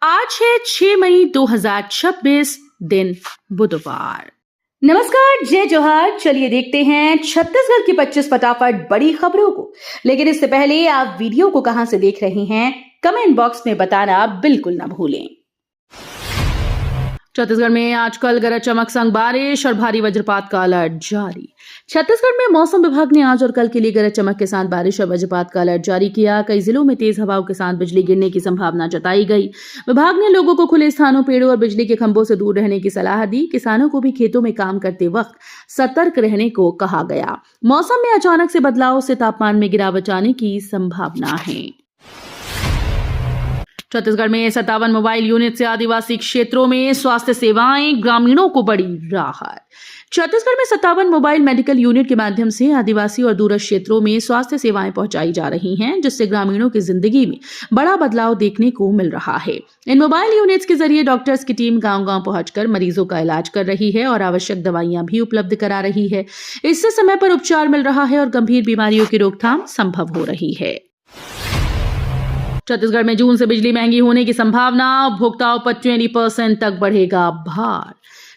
आज है 6 मई 2026 दिन बुधवार। नमस्कार, जय जोहार। चलिए देखते हैं छत्तीसगढ़ की 25 फटाफट बड़ी खबरों को। लेकिन इससे पहले आप वीडियो को कहां से देख रहे हैं, कमेंट बॉक्स में बताना बिल्कुल ना भूलें। छत्तीसगढ़ में आजकल गरज चमक संग बारिश और भारी वज्रपात का अलर्ट जारी। छत्तीसगढ़ में मौसम विभाग ने आज और कल के लिए गरज चमक के साथ बारिश और वज्रपात का अलर्ट जारी किया। कई जिलों में तेज हवाओं के साथ बिजली गिरने की संभावना जताई गई। विभाग ने लोगों को खुले स्थानों, पेड़ों और बिजली के खंभों से दूर रहने की सलाह दी। किसानों को भी खेतों में काम करते वक्त सतर्क रहने को कहा गया। मौसम में अचानक से बदलाव से तापमान में गिरावट आने की संभावना है। छत्तीसगढ़ में 57 मोबाइल यूनिट से आदिवासी क्षेत्रों में स्वास्थ्य सेवाएं, ग्रामीणों को बड़ी राहत। छत्तीसगढ़ में 57 मोबाइल मेडिकल यूनिट के माध्यम से आदिवासी और दूरस्थ क्षेत्रों में स्वास्थ्य सेवाएं पहुंचाई जा रही हैं, जिससे ग्रामीणों की जिंदगी में बड़ा बदलाव देखने को मिल रहा है। इन मोबाइल यूनिट्स के जरिए डॉक्टर्स की टीम गांव-गांव पहुंचकर मरीजों का इलाज कर रही है और आवश्यक दवाइयां भी उपलब्ध करा रही है। इससे समय पर उपचार मिल रहा है और गंभीर बीमारियों की रोकथाम संभव हो रही है। छत्तीसगढ़ में जून से बिजली महंगी होने की संभावना, उपभोक्ताओं पर 20% तक बढ़ेगा भार।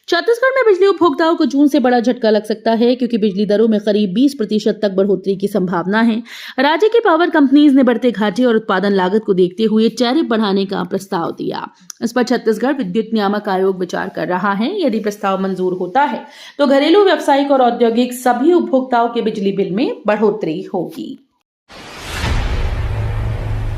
छत्तीसगढ़ में बिजली उपभोक्ताओं को जून से बड़ा झटका लग सकता है, क्योंकि बिजली दरों में करीब 20% तक बढ़ोतरी की संभावना है। राज्य की पावर कंपनीज ने बढ़ते घाटे और उत्पादन लागत को देखते हुए टैरिफ बढ़ाने का प्रस्ताव दिया। इस पर छत्तीसगढ़ विद्युत नियामक आयोग विचार कर रहा है। यदि प्रस्ताव मंजूर होता है तो घरेलू, व्यावसायिक और औद्योगिक सभी उपभोक्ताओं के बिजली बिल में बढ़ोतरी होगी।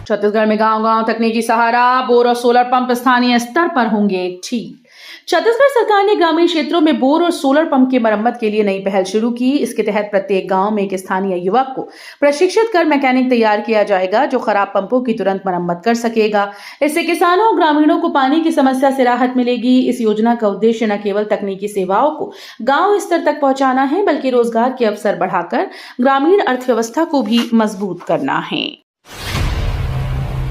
छत्तीसगढ़ में गांव-गांव तकनीकी सहारा, बोर और सोलर पंप स्थानीय स्तर पर होंगे ठीक। छत्तीसगढ़ सरकार ने ग्रामीण क्षेत्रों में बोर और सोलर पंप की मरम्मत के लिए नई पहल शुरू की। इसके तहत प्रत्येक गांव में एक स्थानीय युवक को प्रशिक्षित कर मैकेनिक तैयार किया जाएगा, जो खराब पंपों की तुरंत मरम्मत कर सकेगा। इससे किसानों और ग्रामीणों को पानी की समस्या से राहत मिलेगी। इस योजना का उद्देश्य न केवल तकनीकी सेवाओं को गांव स्तर तक पहुंचाना है, बल्कि रोजगार के अवसर बढ़ाकर ग्रामीण अर्थव्यवस्था को भी मजबूत करना है।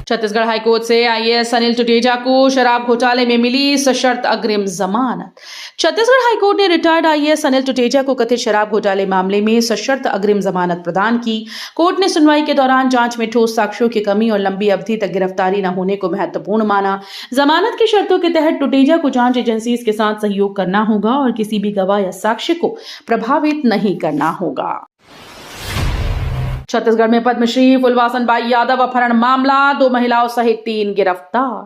छत्तीसगढ़ हाईकोर्ट से आईएएस अनिल टुटेजा को शराब घोटाले में मिली सशर्त अग्रिम जमानत। छत्तीसगढ़ हाईकोर्ट ने रिटायर्ड आईएएस अनिल टुटेजा को कथित शराब घोटाले मामले में सशर्त अग्रिम जमानत प्रदान की। कोर्ट ने सुनवाई के दौरान जांच में ठोस साक्ष्यों की कमी और लंबी अवधि तक गिरफ्तारी न होने को महत्वपूर्ण माना। जमानत की शर्तों के तहत टुटेजा को जांच एजेंसी के साथ सहयोग करना होगा और किसी भी गवाह या साक्ष्य को प्रभावित नहीं करना होगा। छत्तीसगढ़ में पद्मश्री फुलवासन बाई यादव अपहरण मामला, 2 महिलाओं सहित 3 गिरफ्तार।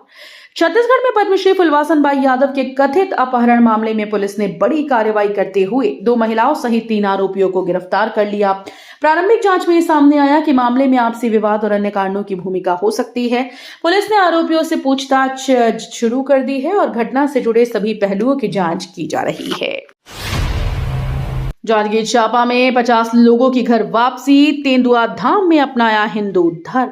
छत्तीसगढ़ में पद्मश्री फुलवासन बाई यादव के कथित अपहरण मामले में पुलिस ने बड़ी कार्रवाई करते हुए 2 महिलाओं सहित 3 आरोपियों को गिरफ्तार कर लिया। प्रारंभिक जांच में ये सामने आया कि मामले में आपसी विवाद और अन्य कारणों की भूमिका हो सकती है। पुलिस ने आरोपियों से पूछताछ शुरू कर दी है और घटना से जुड़े सभी पहलुओं की जांच की जा रही है। जांजगीर चांपा में 50 लोगों की घर वापसी, तेंदुआ धाम में अपनाया हिंदू धर्म।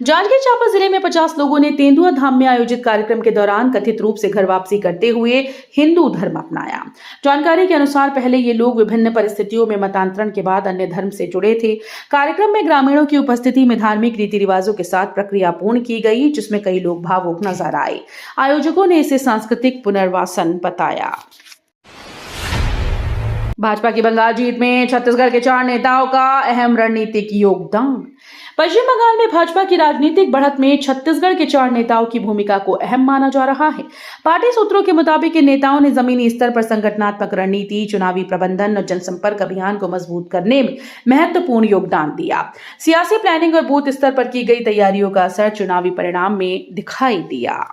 जांजगीर चांपा जिले में 50 लोगों ने तेंदुआ धाम में आयोजित कार्यक्रम के दौरान कथित रूप से घर वापसी करते हुए हिंदू धर्म अपनाया। जानकारी के अनुसार पहले ये लोग विभिन्न परिस्थितियों में मतांतरण के बाद अन्य धर्म से जुड़े थे। कार्यक्रम में ग्रामीणों की उपस्थिति में धार्मिक रीति रिवाजों के साथ प्रक्रिया पूर्ण की गई, जिसमें कई लोग भावुक नजर आए। आयोजकों ने इसे सांस्कृतिक पुनर्वासन बताया। भाजपा की बंगाल जीत में छत्तीसगढ़ के 4 नेताओं का अहम रणनीतिक योगदान। पश्चिम बंगाल में भाजपा की राजनीतिक बढ़त में छत्तीसगढ़ के 4 नेताओं की भूमिका को अहम माना जा रहा है। पार्टी सूत्रों के मुताबिक इन नेताओं ने जमीनी स्तर पर संगठनात्मक रणनीति, चुनावी प्रबंधन और जनसंपर्क अभियान को मजबूत करने में महत्वपूर्ण योगदान दिया। सियासी प्लानिंग और बूथ स्तर पर की गई तैयारियों का असर चुनावी परिणाम में दिखाई दिया।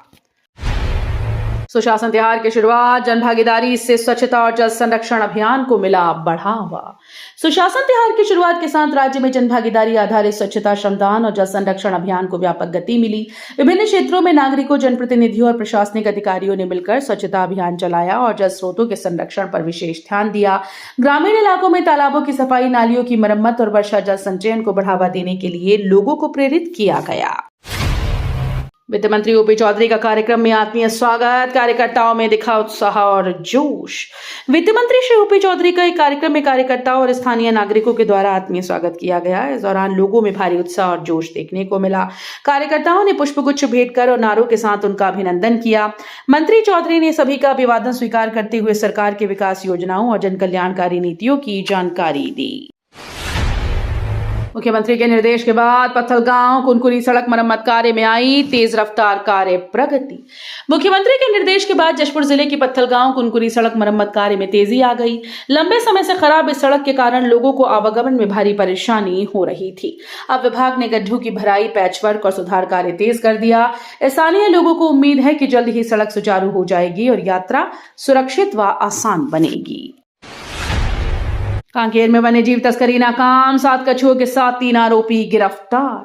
सुशासन त्योहार की शुरुआत, जनभागीदारी से स्वच्छता और जल संरक्षण अभियान को मिला बढ़ावा। सुशासन त्योहार की शुरुआत के साथ राज्य में जनभागीदारी आधारित स्वच्छता, श्रमदान और जल संरक्षण अभियान को व्यापक गति मिली। विभिन्न क्षेत्रों में नागरिकों, जनप्रतिनिधियों और प्रशासनिक अधिकारियों ने मिलकर स्वच्छता अभियान चलाया और जल स्रोतों के संरक्षण पर विशेष ध्यान दिया। ग्रामीण इलाकों में तालाबों की सफाई, नालियों की मरम्मत और वर्षा जल संचयन को बढ़ावा देने के लिए लोगों को प्रेरित किया गया। वित्त मंत्री ओपी चौधरी का कार्यक्रम में आत्मीय स्वागत, कार्यकर्ताओं में दिखा उत्साह और जोश। वित्त मंत्री श्री ओपी चौधरी का एक कार्यक्रम में कार्यकर्ताओं और स्थानीय नागरिकों के द्वारा आत्मीय स्वागत किया गया। इस दौरान लोगों में भारी उत्साह और जोश देखने को मिला। कार्यकर्ताओं ने पुष्पगुच्छ भेंट कर और नारों के साथ उनका अभिनंदन किया। मंत्री चौधरी ने सभी का अभिवादन स्वीकार करते हुए सरकार के विकास योजनाओं और जन कल्याणकारी नीतियों की जानकारी दी। मुख्यमंत्री के निर्देश के बाद पत्थलगांव कुनकुरी सड़क मरम्मत कार्य में आई तेज रफ्तार कार्य प्रगति। मुख्यमंत्री के निर्देश के बाद जशपुर जिले की पत्थलगांव कुनकुरी सड़क मरम्मत कार्य में तेजी आ गई। लंबे समय से खराब इस सड़क के कारण लोगों को आवागमन में भारी परेशानी हो रही थी। अब विभाग ने गड्ढों की भराई, पैचवर्क और सुधार कार्य तेज कर दिया। स्थानीय लोगों को उम्मीद है कि जल्द ही सड़क सुचारू हो जाएगी और यात्रा सुरक्षित व आसान बनेगी। कांकेर में वन्यजीव तस्करी नाकाम, 7 कछुओं के साथ 3 आरोपी गिरफ्तार।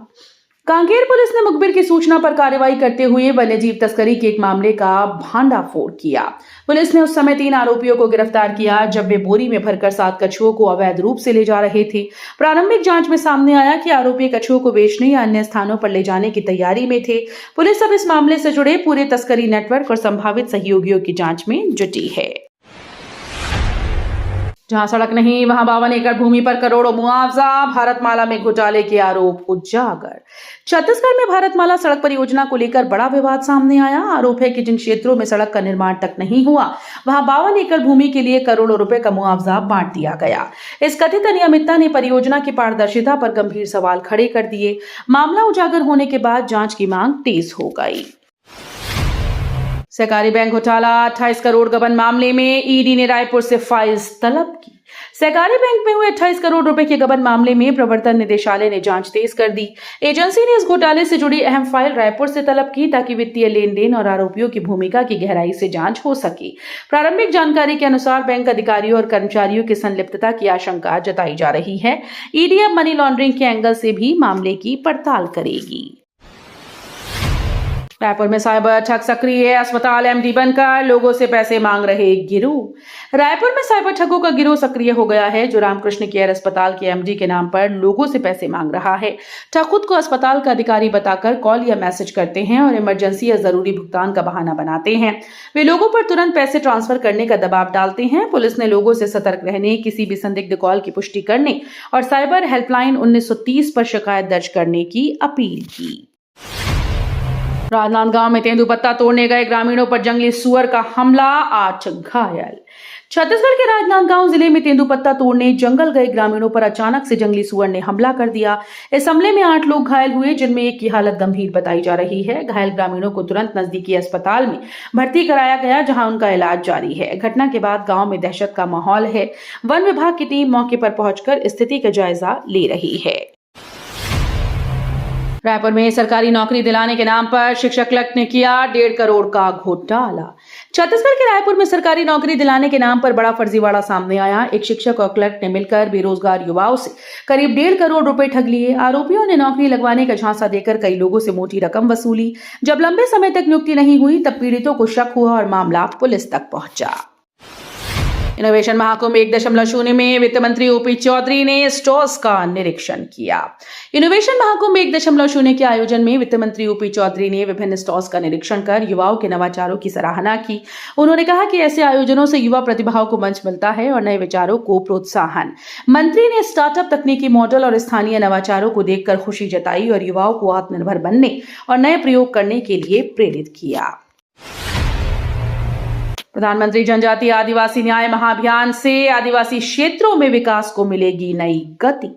कांकेर पुलिस ने मुखबिर की सूचना पर कार्रवाई करते हुए वन्यजीव तस्करी के एक मामले का भांडाफोड़ किया। पुलिस ने उस समय 3 आरोपियों को गिरफ्तार किया जब वे बोरी में भरकर 7 कछुओं को अवैध रूप से ले जा रहे थे। प्रारंभिक जांच में सामने आया कि आरोपी कछुओं को बेचने या अन्य स्थानों पर ले जाने की तैयारी में थे। पुलिस अब इस मामले से जुड़े पूरे तस्करी नेटवर्क और संभावित सहयोगियों की जांच में जुटी है। जहां सड़क नहीं वहां 52 एकड़ भूमि पर करोड़ों मुआवजा, भारतमाला में घोटाले के आरोप उजागर। छत्तीसगढ़ में भारतमाला सड़क परियोजना को लेकर बड़ा विवाद सामने आया। आरोप है कि जिन क्षेत्रों में सड़क का निर्माण तक नहीं हुआ वहां 52 एकड़ भूमि के लिए करोड़ों रुपए का मुआवजा बांट दिया गया। इस कथित अनियमितता ने परियोजना की पारदर्शिता पर गंभीर सवाल खड़े कर दिए। मामला उजागर होने के बाद जांच की मांग तेज हो गई। सहकारी बैंक घोटाला, 28 करोड़ गबन मामले में ईडी ने रायपुर से फाइल्स तलब की। सहकारी बैंक में हुए 28 करोड़ रुपए के गबन मामले में प्रवर्तन निदेशालय ने जांच तेज कर दी। एजेंसी ने इस घोटाले से जुड़ी अहम फाइल रायपुर से तलब की ताकि वित्तीय लेन देन और आरोपियों की भूमिका की गहराई से जांच हो सके। प्रारंभिक जानकारी के अनुसार बैंक अधिकारियों और कर्मचारियों की संलिप्तता की आशंका जताई जा रही है। ईडी अब मनी लॉन्ड्रिंग के एंगल से भी मामले की पड़ताल करेगी। रायपुर में साइबर ठग सक्रिय, अस्पताल एमडी बनकर लोगों से पैसे मांग रहे गिरोह। रायपुर में साइबर ठगों का गिरोह सक्रिय हो गया है जो रामकृष्ण केयर अस्पताल के एमडी के नाम पर लोगों से पैसे मांग रहा है। ठग खुद को अस्पताल का अधिकारी बताकर कॉल या मैसेज करते हैं और इमरजेंसी या जरूरी भुगतान का बहाना बनाते हैं। वे लोगों पर तुरंत पैसे ट्रांसफर करने का दबाव डालते हैं। पुलिस ने लोगों से सतर्क रहने, किसी भी संदिग्ध कॉल की पुष्टि करने और साइबर हेल्पलाइन 1930 पर शिकायत दर्ज करने की अपील की। राजनांदगांव में तेंदुपत्ता तोड़ने गए ग्रामीणों पर जंगली सुअर का हमला, 8 घायल। छत्तीसगढ़ के राजनांदगांव जिले में तेंदुपत्ता तोड़ने जंगल गए ग्रामीणों पर अचानक से जंगली सुअर ने हमला कर दिया। इस हमले में 8 लोग घायल हुए जिनमें एक की हालत गंभीर बताई जा रही है। घायल ग्रामीणों को तुरंत नजदीकी अस्पताल में भर्ती कराया गया जहां उनका इलाज जारी है। घटना के बाद गांव में दहशत का माहौल है। वन विभाग की टीम मौके पर पहुंचकर स्थिति का जायजा ले रही है। रायपुर में सरकारी नौकरी दिलाने के नाम पर शिक्षक क्लर्क ने किया 1.5 करोड़ का घोटाला। छत्तीसगढ़ के रायपुर में सरकारी नौकरी दिलाने के नाम पर बड़ा फर्जीवाड़ा सामने आया। एक शिक्षक और क्लर्क ने मिलकर बेरोजगार युवाओं से करीब 1.5 करोड़ रुपए ठग लिए। आरोपियों ने नौकरी लगवाने का झांसा देकर कई लोगों से मोटी रकम वसूली। जब लंबे समय तक नियुक्ति नहीं हुई तब पीड़ितों को शक हुआ और मामला पुलिस तक पहुंचा। इनोवेशन महाकुंभ 1.0 में वित्त मंत्री ओपी चौधरी ने स्टॉल्स का निरीक्षण किया। इनोवेशन महाकुंभ 1.0 के आयोजन में वित्त मंत्री ओपी चौधरी ने विभिन्न स्टॉल्स का निरीक्षण कर युवाओं के नवाचारों की सराहना की। उन्होंने कहा कि ऐसे आयोजनों से युवा प्रतिभाओं को मंच मिलता है और नए विचारों को प्रोत्साहन। मंत्री ने स्टार्टअप, तकनीकी मॉडल और स्थानीय नवाचारों को देखकर खुशी जताई और युवाओं को आत्मनिर्भर बनने और नए प्रयोग करने के लिए प्रेरित किया। प्रधानमंत्री जनजातीय आदिवासी न्याय महाअभियान से आदिवासी क्षेत्रों में विकास को मिलेगी नई गति।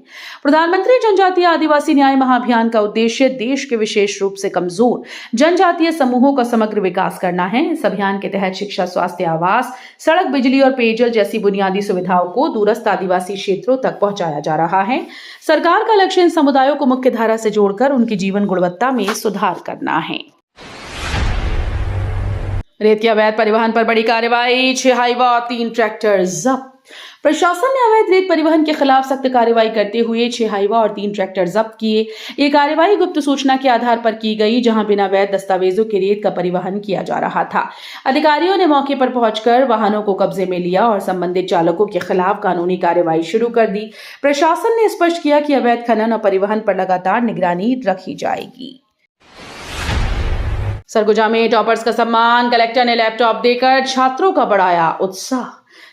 प्रधानमंत्री जनजातीय आदिवासी न्याय महाअभियान का उद्देश्य देश के विशेष रूप से कमजोर जनजातीय समूहों का समग्र विकास करना है। इस अभियान के तहत शिक्षा, स्वास्थ्य, आवास, सड़क, बिजली और पेयजल जैसी बुनियादी सुविधाओं को दूरस्थ आदिवासी क्षेत्रों तक पहुंचाया जा रहा है। सरकार का लक्ष्य इन समुदायों को मुख्य धारा से जोड़कर उनकी जीवन गुणवत्ता में सुधार करना है। रेत के अवैध परिवहन पर बड़ी कार्रवाई, 6 हाईवा और 3 ट्रैक्टर जब्त। प्रशासन ने अवैध रेत परिवहन के खिलाफ सख्त कार्रवाई करते हुए 6 हाईवा और 3 ट्रैक्टर जब्त किए। ये कार्रवाई गुप्त सूचना के आधार पर की गई जहां बिना वैध दस्तावेजों के रेत का परिवहन किया जा रहा था। अधिकारियों ने मौके पर पहुंचकर वाहनों को कब्जे में लिया और संबंधित चालकों के खिलाफ कानूनी कार्रवाई शुरू कर दी। प्रशासन ने स्पष्ट किया कि अवैध खनन और परिवहन पर लगातार निगरानी रखी जाएगी। सरगुजा में टॉपर्स का सम्मान, कलेक्टर ने लैपटॉप देकर छात्रों का बढ़ाया उत्साह।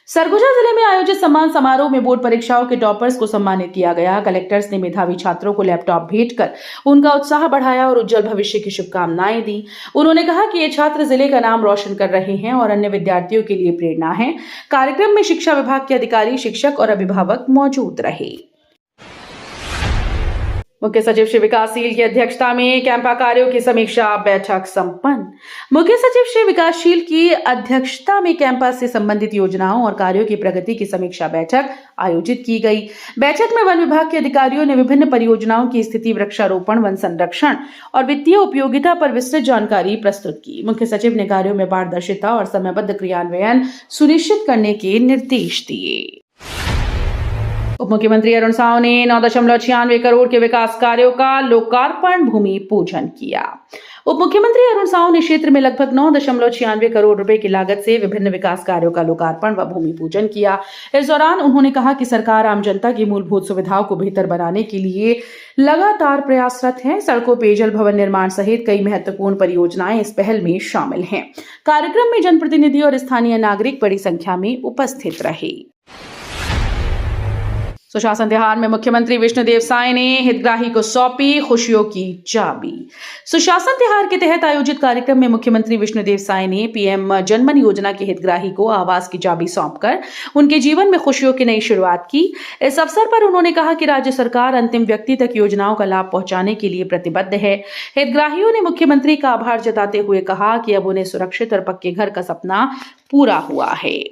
सरगुजा जिले में आयोजित सम्मान समारोह में बोर्ड परीक्षाओं के टॉपर्स को सम्मानित किया गया। कलेक्टर्स ने मेधावी छात्रों को लैपटॉप भेंटकर उनका उत्साह बढ़ाया और उज्जवल भविष्य की शुभकामनाएं दी। उन्होंने कहा कि ये छात्र जिले का नाम रोशन कर रहे हैं और अन्य विद्यार्थियों के लिए प्रेरणा है। कार्यक्रम में शिक्षा विभाग के अधिकारी, शिक्षक और अभिभावक मौजूद रहे। मुख्य सचिव श्री विकासशील की अध्यक्षता में कैंपा कार्यों की समीक्षा बैठक संपन्न। मुख्य सचिव श्री विकासशील की अध्यक्षता में कैंपा से संबंधित योजनाओं और कार्यों की प्रगति की समीक्षा बैठक आयोजित की गई। बैठक में वन विभाग के अधिकारियों ने विभिन्न परियोजनाओं की स्थिति, वृक्षारोपण, वन संरक्षण और वित्तीय उपयोगिता पर विस्तृत जानकारी प्रस्तुत की। मुख्य सचिव ने कार्यों में पारदर्शिता और समयबद्ध क्रियान्वयन सुनिश्चित करने के निर्देश दिए। उप मुख्यमंत्री अरुण साव ने 9.96 करोड़ के विकास कार्यों का लोकार्पण भूमि पूजन किया। उप मुख्यमंत्री अरुण साव ने क्षेत्र में लगभग 9.96 करोड़ रुपए की लागत से विभिन्न विकास कार्यों का लोकार्पण व भूमि पूजन किया। इस दौरान उन्होंने कहा कि सरकार आम जनता की मूलभूत सुविधाओं को बेहतर बनाने के लिए लगातार प्रयासरत है। सड़कों, पेयजल, भवन निर्माण सहित कई महत्वपूर्ण परियोजनाएं इस पहल में शामिल हैं। कार्यक्रम में जनप्रतिनिधि और स्थानीय नागरिक बड़ी संख्या में उपस्थित रहे। सुशासन त्योहार में मुख्यमंत्री विष्णुदेव साय ने हितग्राही को सौंपी खुशियों की चाबी। सुशासन त्योहार के तहत आयोजित कार्यक्रम में मुख्यमंत्री विष्णुदेव साय ने पीएम जनमन योजना के हितग्राही को आवास की चाबी सौंपकर उनके जीवन में खुशियों की नई शुरुआत की। इस अवसर पर उन्होंने कहा कि राज्य सरकार अंतिम व्यक्ति तक योजनाओं का लाभ पहुंचाने के लिए प्रतिबद्ध है। हितग्राहियों ने मुख्यमंत्री का आभार जताते हुए कहा कि अब उन्हें सुरक्षित और पक्के घर का सपना पूरा हुआ है।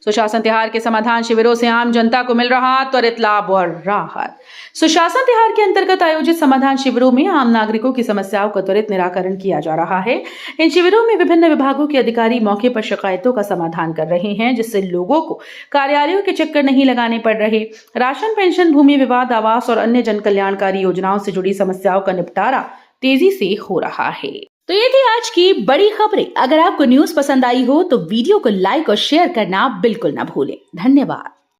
सुशासन त्योहार के समाधान शिविरों से आम जनता को मिल रहा त्वरित लाभ और राहत। सुशासन त्योहार के अंतर्गत आयोजित समाधान शिविरों में आम नागरिकों की समस्याओं का त्वरित निराकरण किया जा रहा है। इन शिविरों में विभिन्न विभागों के अधिकारी मौके पर शिकायतों का समाधान कर रहे हैं, जिससे लोगों को कार्यालयों के चक्कर नहीं लगाने पड़ रहे। राशन, पेंशन, भूमि विवाद, आवास और अन्य जन कल्याणकारी योजनाओं से जुड़ी समस्याओं का निपटारा तेजी से हो रहा है। तो ये थी आज की बड़ी खबरें। अगर आपको न्यूज पसंद आई हो तो वीडियो को लाइक और शेयर करना बिल्कुल ना भूलें। धन्यवाद।